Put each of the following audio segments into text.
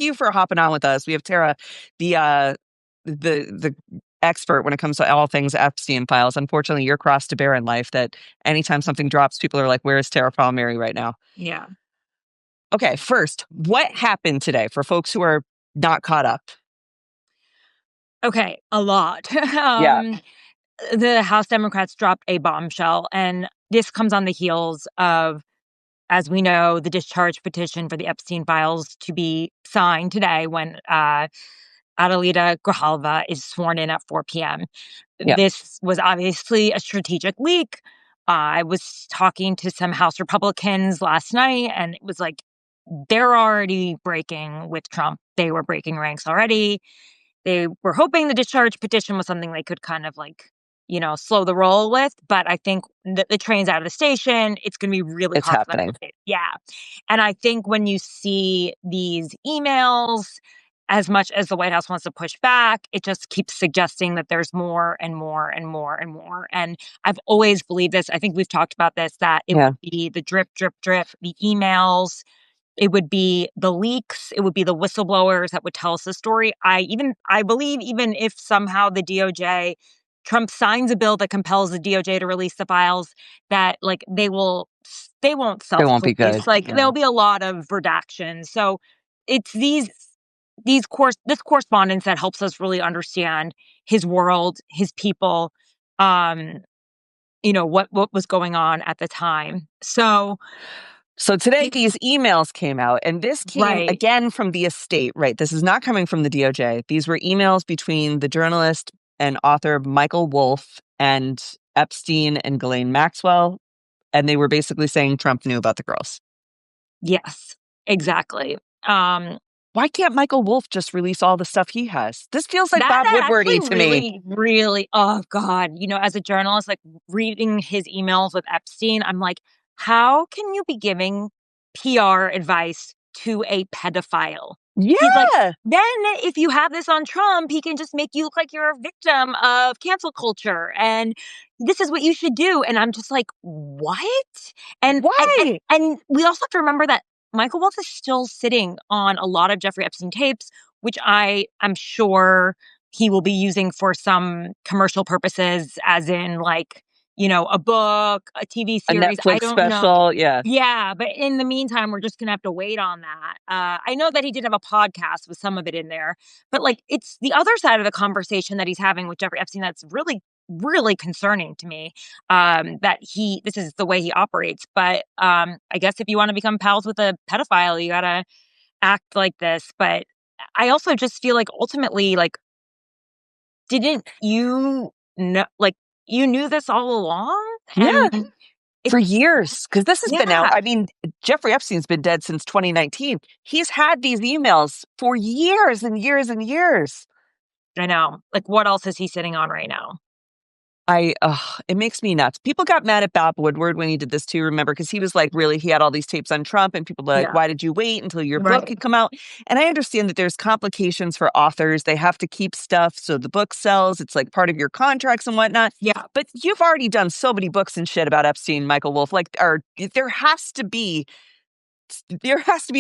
you for hopping on with us. We have Tara, the expert when it comes to all things Epstein files. Unfortunately, you're cross to bear in life that anytime something drops, people are like, where is Tara Palmeri right now? Yeah. Okay, first, what happened today for folks who are not caught up? Okay, a lot. Yeah. The House Democrats dropped a bombshell, and this comes on the heels of, as we know, the discharge petition for the Epstein files to be signed today when Adelita Grijalva is sworn in at 4 p.m. Yeah. This was obviously a strategic leak. I was talking to some House Republicans last night, and it was like they're already breaking with Trump. They were breaking ranks already. They were hoping the discharge petition was something they could kind of slow the roll with. But I think the train's out of the station. It's going to be really It's hard happening. for them. Yeah. And I think when you see these emails, as much as the White House wants to push back, it just keeps suggesting that there's more and more and more and more. And I've always believed this. I think we've talked about this, that it would be the drip, drip, drip, the emails. It would be the leaks. It would be the whistleblowers that would tell us the story. I believe even if somehow the DOJ, Trump signs a bill that compels the DOJ to release the files, that they won't self-police. It won't be good. There'll be a lot of redaction. So it's this correspondence that helps us really understand his world, his people, what was going on at the time. So today these emails came out, and this came again from the estate, right? This is not coming from the DOJ. These were emails between the journalist and author Michael Wolff and Epstein and Ghislaine Maxwell, and they were basically saying Trump knew about the girls. Yes, exactly. Why can't Michael Wolff just release all the stuff he has? This feels like Bob Woodward-y to me. Really, oh God. As a journalist, reading his emails with Epstein, I'm like, how can you be giving PR advice to a pedophile? Yeah. Then if you have this on Trump, he can just make you look like you're a victim of cancel culture. And this is what you should do. And I'm just like, what? And why? And we also have to remember that Michael Wolff is still sitting on a lot of Jeffrey Epstein tapes, which I'm sure he will be using for some commercial purposes, as in a book, a TV series, a Netflix special, yeah. Yeah, but in the meantime, we're just going to have to wait on that. I know that he did have a podcast with some of it in there, but it's the other side of the conversation that he's having with Jeffrey Epstein that's really, really concerning to me, that this is the way he operates. But I guess if you want to become pals with a pedophile, you got to act like this. But I also just feel like ultimately, didn't you know, you knew this all along? Yeah. For years, because this has been out. I mean, Jeffrey Epstein's been dead since 2019. He's had these emails for years and years and years. I know. What else is he sitting on right now? It makes me nuts. People got mad at Bob Woodward when he did this too, remember? Because he was he had all these tapes on Trump, and people were like, why did you wait until your book could come out? And I understand that there's complications for authors. They have to keep stuff so the book sells. It's part of your contracts and whatnot. Yeah. But you've already done so many books and shit about Epstein, Michael Wolff. There has to be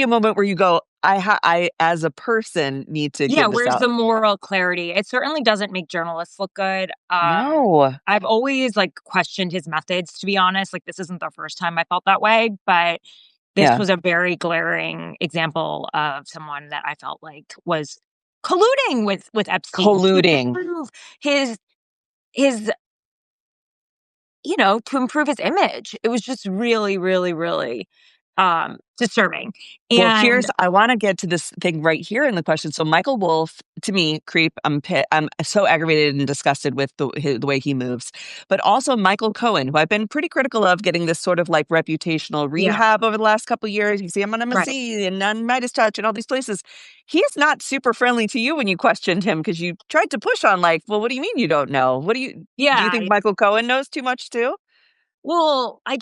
a moment where you go, I as a person need to get this where's out. the moral clarity? It certainly doesn't make journalists look good. No. I've always questioned his methods, to be honest. This isn't the first time I felt that way, but this was a very glaring example of someone that I felt was colluding with Epstein. Colluding. To improve his to improve his image. It was just really, really, really disturbing. Well, I want to get to this thing right here in the question. So Michael Wolff, to me, creep. I'm so aggravated and disgusted with the way he moves. But also Michael Cohen, who I've been pretty critical of getting this sort of reputational rehab over the last couple of years. You see him on MSC and on Midas Touch and all these places. He's not super friendly to you when you questioned him, because you tried to push on well, what do you mean you don't know? Do you think Michael Cohen knows too much too? Well, I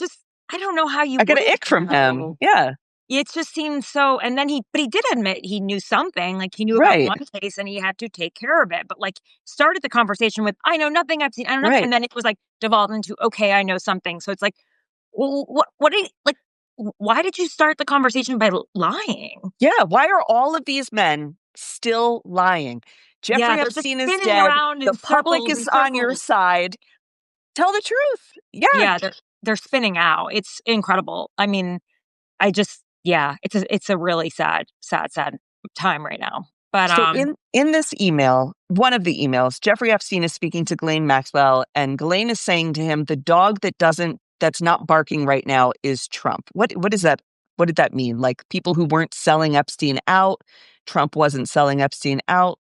don't know how you. I got an ick from him. Yeah. It just seems so. And then he did admit he knew something. He knew about one case and he had to take care of it. But started the conversation with, I know nothing, I've seen, I don't know. And then it was devolved into, okay, I know something. So it's well, what are you, why did you start the conversation by lying? Yeah, why are all of these men still lying? Yeah, Jeffrey they're just Epstein is spinning dead. around The in public circles is and on your circles. side. Tell the truth. Yeah. Yeah, they're spinning out. It's incredible. I mean, it's a really sad time right now. But So in this email, one of the emails, Jeffrey Epstein is speaking to Ghislaine Maxwell, and Ghislaine is saying to him, the dog that's not barking right now is Trump. What is that? What did that mean? Like people who weren't selling Epstein out, Trump wasn't selling Epstein out.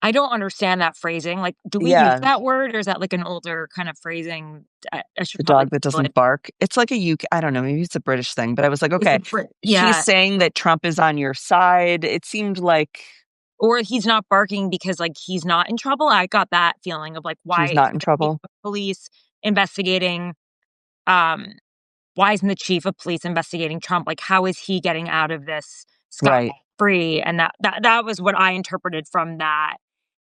I don't understand that phrasing. Like, do we use Yeah, that word, or is that like an older kind of phrasing? I should the probably dog that Google doesn't it. bark. It's like a UK. I don't know. Maybe it's a British thing, but I was like, It's okay, a Brit, she's yeah. saying that Trump is on your side. It seemed like Or he's not barking because like he's not in trouble. I got that feeling of like, she's why not isn't in the chief trouble. of police investigating? Um, why isn't the chief of police investigating Trump? Like, how is he getting out of this scot Right. free? And that was what I interpreted from that.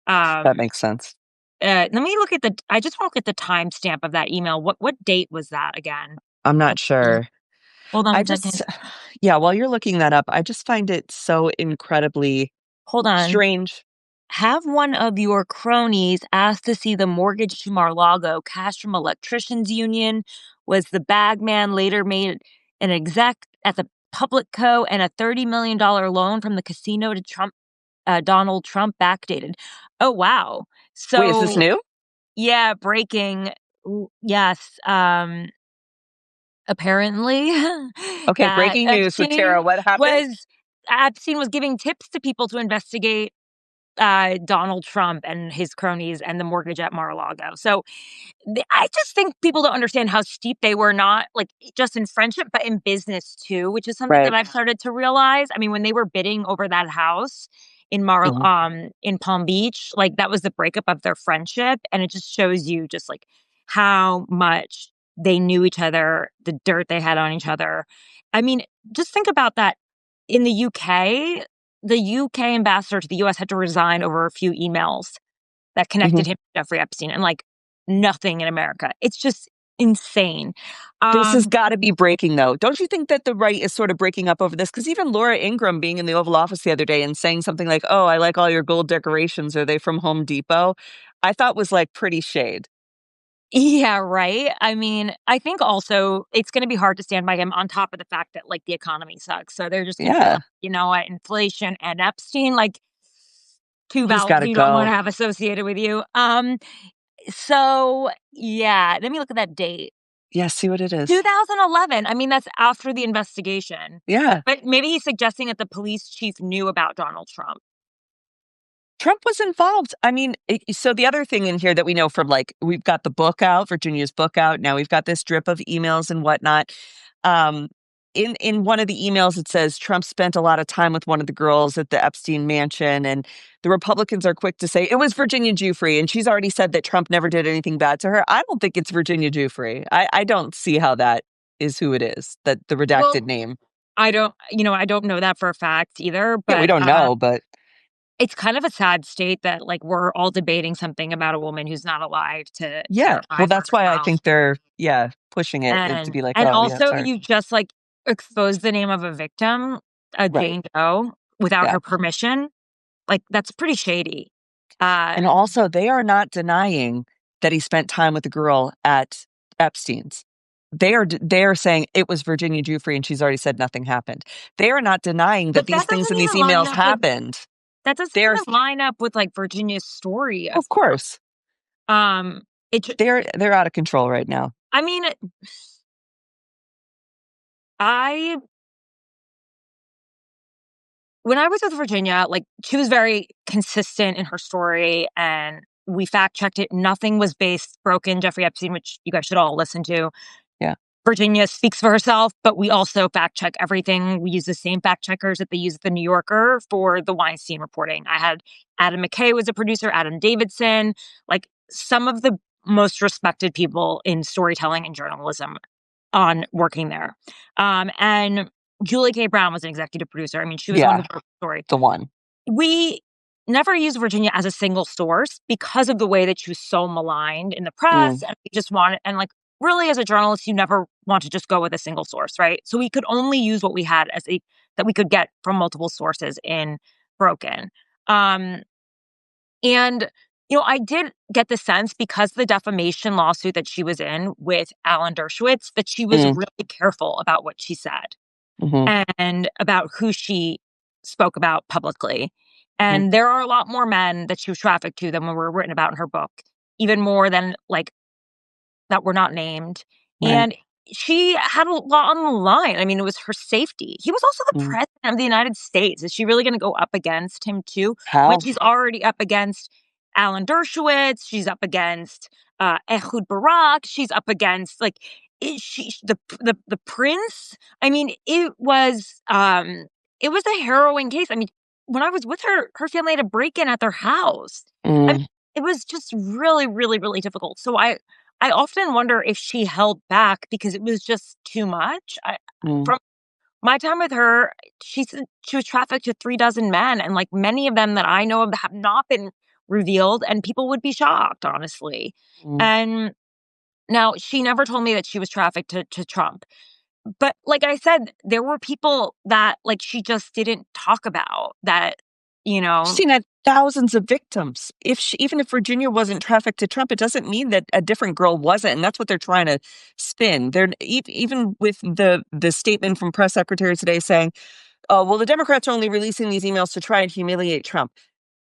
That Um, makes sense. let me look at the. I just want to look at the timestamp of that email. What date was that again? I'm Let's not see. sure. Hold on I a second. just, yeah, while you're looking that up, I just find it so incredibly Hold on. strange. Have one of your cronies ask to see the mortgage to Mar-a-Lago cash from electricians union. Was the bagman later made an exec at the public co and a $30 million loan from the casino to Trump, Donald Trump backdated. Oh, wow. Wait, is this So, new? yeah, breaking. Yes. Apparently Okay, that breaking news with Tara. What happened? Epstein was giving tips to people to investigate Donald Trump and his cronies and the mortgage at Mar-a-Lago. So I just think people don't understand how steep they were, not like just in friendship, but in business too, which is something that Right. I've started to realize. I mean, when they were bidding over that house Mhm. in Palm Beach, like that was the breakup of their friendship, and it just shows you just like how much they knew each other, the dirt they had on each other. I mean, just think about that. In the UK, the UK ambassador to the US had to resign over a few emails that Mhm. connected him to Jeffrey Epstein, and like nothing in America. It's just insane. This has Um, got to be breaking, though. Don't you think that the right is sort of breaking up over this? Because even Laura Ingraham being in the Oval Office the other day and saying something like, oh, I like all your gold decorations. Are they from Home Depot? I thought was like pretty shade. yeah, right. I mean, I think also it's going to be hard to stand by him on top of the fact that like the economy sucks. So they're just going to be Yeah, like, you know what, inflation and Epstein, like two he's vowels got to you don't want go. to have associated with you. So yeah, let me look at that date. Yeah, see what it is. 2011. I mean, that's after the investigation. Yeah. But maybe he's suggesting that the police chief knew about Donald Trump. Trump was involved. I mean, so the other thing in here that we know from like, we've got the book out, Virginia's book out. Now we've got this drip of emails and whatnot. Um, in one of the emails, it says Trump spent a lot of time with one of the girls at the Epstein mansion. And the Republicans are quick to say it was Virginia Giuffre. And she's already said that Trump never did anything bad to her. I don't think it's Virginia Giuffre. I don't see how that is who it is, that the redacted Well, name. I don't know that for a fact either, Yeah, we but don't know, but it's kind of a sad state that like we're all debating something about a woman who's not alive to yeah. verify Well, for that's why I herself. think they're, yeah, pushing it to And be like, and oh, yeah, also sorry. you just like expose the name of a victim, a Right. Jane Doe, without Yeah. her permission. Like that's pretty shady. Uh And also, they are not denying that he spent time with the girl at Epstein's. They are saying it was Virginia Giuffre and she's already said nothing happened. They are not denying that but these things in these emails happened. that doesn't They're even line up with like Virginia's story of of course it they're out of control right now. I mean, I when I was with Virginia, like she was very consistent in her story and we fact checked it. Nothing was based broken. Jeffrey Epstein, which you guys should all listen to. Yeah. Virginia speaks for herself, but we also fact check everything. We use the same fact checkers that they use at the New Yorker for the Weinstein reporting. I had Adam McKay was a producer, Adam Davidson, like some of the most respected people in storytelling and journalism on working there. And Julie K. Brown was an executive producer. I mean, she was the one Yeah, who broke the story. the one. We never used Virginia as a single source because of the way that she was so maligned in the press. Mm, And we just wanted, and like, really, as a journalist, you never want to just go with a single source, right? So we could only use what we had that we could get from multiple sources in Broken. Um, and, I did get the sense because the defamation lawsuit that she was in with Alan Dershowitz, that she was Mm, really careful about what she said hmm and about who she spoke about publicly. hmm And there are a lot more men that she was trafficked to than were written about in her book, even more than like that were not named. Right. And she had a lot on the line. I mean, it was her safety. He was also the Mm. president of the United States. Is she really going to go up against him too? When How? she's already up against Alan Dershowitz, she's up against Ehud Barak, she's up against the prince. I mean, it was a harrowing case. I mean, when I was with her, her family had a break in at their house. I mean, Mm, it was just really, really, really difficult. So I often wonder if she held back because it was just too much. mm, From my time with her, she said she was trafficked to 3 dozen men, and, like, many of them that I know of have not been revealed, and people would be shocked, honestly. mm. And now she never told me that she was trafficked to Trump. But like I said, there were people that, like, she just didn't talk about that, you know Christine had thousands of victims. Even if Virginia wasn't trafficked to Trump, it doesn't mean that a different girl wasn't, and that's what they're trying to spin. Even with the statement from press secretary today saying, "Oh, well, the Democrats are only releasing these emails to try and humiliate Trump."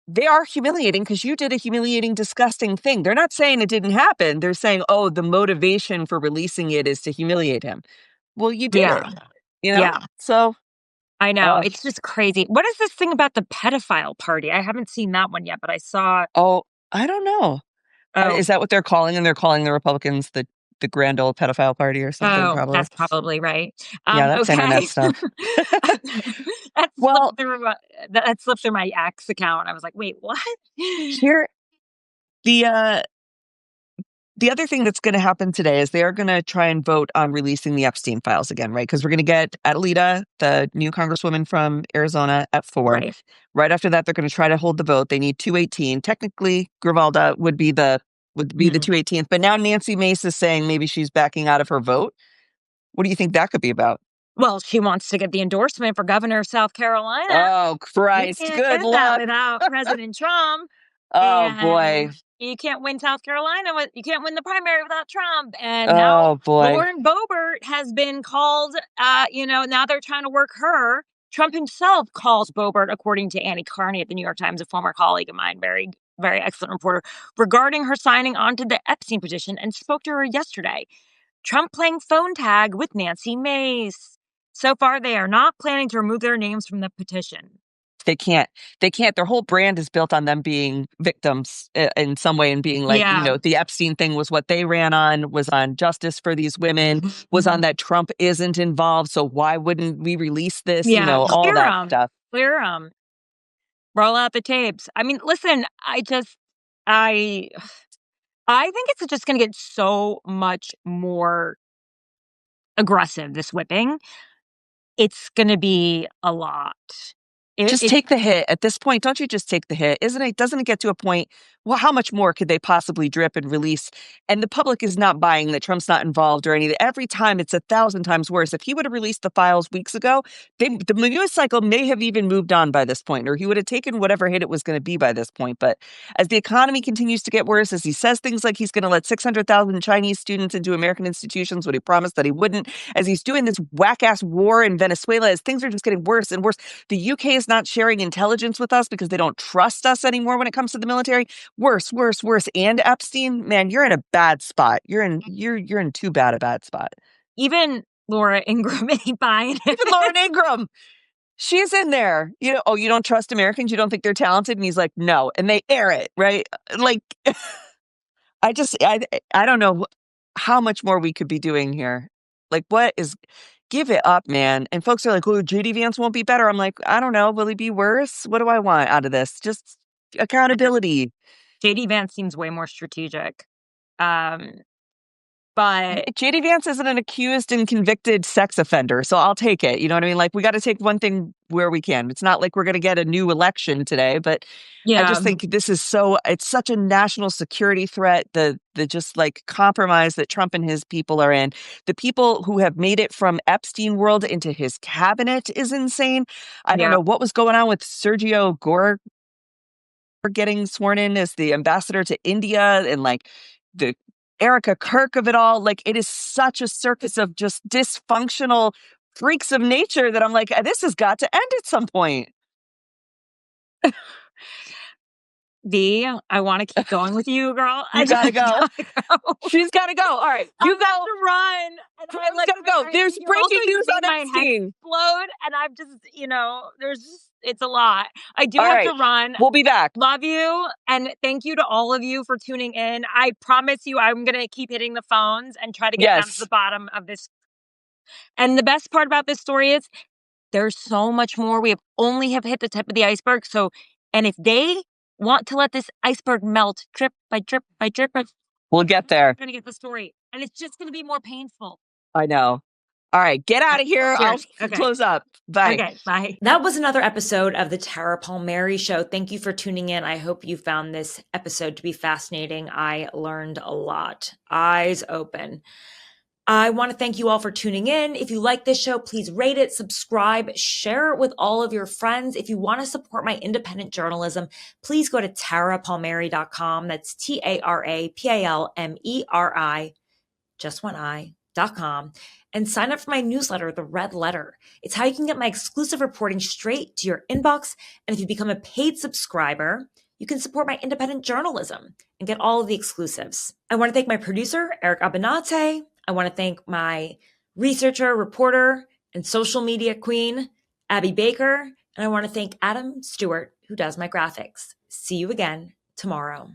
They are humiliating because you did a humiliating, disgusting thing. They're not saying it didn't happen. They're saying, "Oh, the motivation for releasing it is to humiliate him." Well, you did it, Yeah, you know. yeah. So, I know, uh, it's just crazy. What is this thing about the pedophile party? I haven't seen that one yet, but I saw oh, I don't know. oh, Is that what they're calling? And they're calling the Republicans the grand old pedophile party or something, oh, probably. that's probably right. Yeah, that's internet Okay. stuff. That Well, slipped through my X account. I was like, "Wait, what?" here the the other thing that's going to happen today is they are going to try and vote on releasing the Epstein files again, right? Because we're going to get Adelita, the new congresswoman from Arizona, at 4. Right. Right after that, they're going to try to hold the vote. They need 218. Technically, Grivalda would be the Mhm. 218th, but now Nancy Mace is saying maybe she's backing out of her vote. What do you think that could be about? Well, she wants to get the endorsement for governor of South Carolina. Oh, You Christ. can't Good get that luck. without President Trump. Oh, boy. And you can't win South Carolina you can't win the primary without Trump. And now Oh, boy. Lauren Boebert has been called, now they're trying to work her. Trump himself calls Boebert, according to Annie Carney at the New York Times, a former colleague of mine, very, very excellent reporter, regarding her signing on to the Epstein petition and spoke to her yesterday. Trump playing phone tag with Nancy Mace. So far, they are not planning to remove their names from the petition. They can't. They can't. Their whole brand is built on them being victims in some way and being like, Yeah. the Epstein thing was what they ran on, was on justice for these women, was on that Trump isn't involved. So why wouldn't we release this? Yeah, All clear that them, stuff. clear them, roll out the tapes. I mean, listen, I I think it's just gonna get so much more aggressive, this whipping. It's gonna be a lot. Just It take the hit. At this point, don't you just take the hit? Isn't it? Doesn't it get to a point? Well, how much more could they possibly drip and release? And the public is not buying that Trump's not involved or anything. Every time it's 1,000 times worse. If he would have released the files weeks ago, the news cycle may have even moved on by this point, or he would have taken whatever hit it was going to be by this point. But as the economy continues to get worse, as he says things like he's going to let 600,000 Chinese students into American institutions, what he promised that he wouldn't, as he's doing this whack-ass war in Venezuela, as things are just getting worse and worse. The UK is not sharing intelligence with us because they don't trust us anymore when it comes to the military. Worse, worse, worse. And Epstein, man, you're in a bad spot. You're in too bad a bad spot. even Laura Ingraham ain't buying it. Even Lauren Ingraham, she's in there. Oh, you don't trust Americans? You don't think they're talented? And he's like, no. And they air it, right? Like, I don't know how much more we could be doing here. Like, give it up, man. And folks are like, oh, JD Vance won't be better. I'm like, I don't know. Will he be worse? What do I want out of this? Just accountability. JD Vance seems way more strategic. Um, But JD Vance isn't an accused and convicted sex offender, so I'll take it. You know what I mean? Like, we got to take one thing where we can. It's not like we're going to get a new election today, but I just think this is it's such a national security threat. The just like compromise that Trump and his people are in. The people who have made it from Epstein world into his cabinet is insane. I don't know what was going on with Sergio Gore getting sworn in as the ambassador to India, and like the Erica Kirk of it all. Like, it is such a circus of just dysfunctional freaks of nature that I'm like, this has got to end at some point. V, I want to keep going with you, girl. You gotta go. She's gotta go. All right, you go. To run. I'm like, gotta go. There's breaking news on Epstein. Explode, and I'm just, it's a lot. I do have to run. We'll be back. Love you, and thank you to all of you for tuning in. I promise you, I'm gonna keep hitting the phones and try to get down to the bottom of this. And the best part about this story is there's so much more. We only have hit the tip of the iceberg. So, and if they want to let this iceberg melt drip by drip by drip, we'll get there. We're going to get the story. And it's just going to be more painful. I know. All right, get out of here. I'll close up. Bye. Okay, bye. That was another episode of the Tara Palmeri Show. Thank you for tuning in. I hope you found this episode to be fascinating. I learned a lot. Eyes open. I want to thank you all for tuning in. If you like this show, please rate it, subscribe, share it with all of your friends. If you want to support my independent journalism, please go to tarapalmeri.com. That's TARAPALMERI, just one I.com, and sign up for my newsletter, The Red Letter. It's how you can get my exclusive reporting straight to your inbox. And if you become a paid subscriber, you can support my independent journalism and get all of the exclusives. I want to thank my producer, Eric Abinate. I want to thank my researcher, reporter, and social media queen, Abby Baker. And I want to thank Adam Stewart, who does my graphics. See you again tomorrow.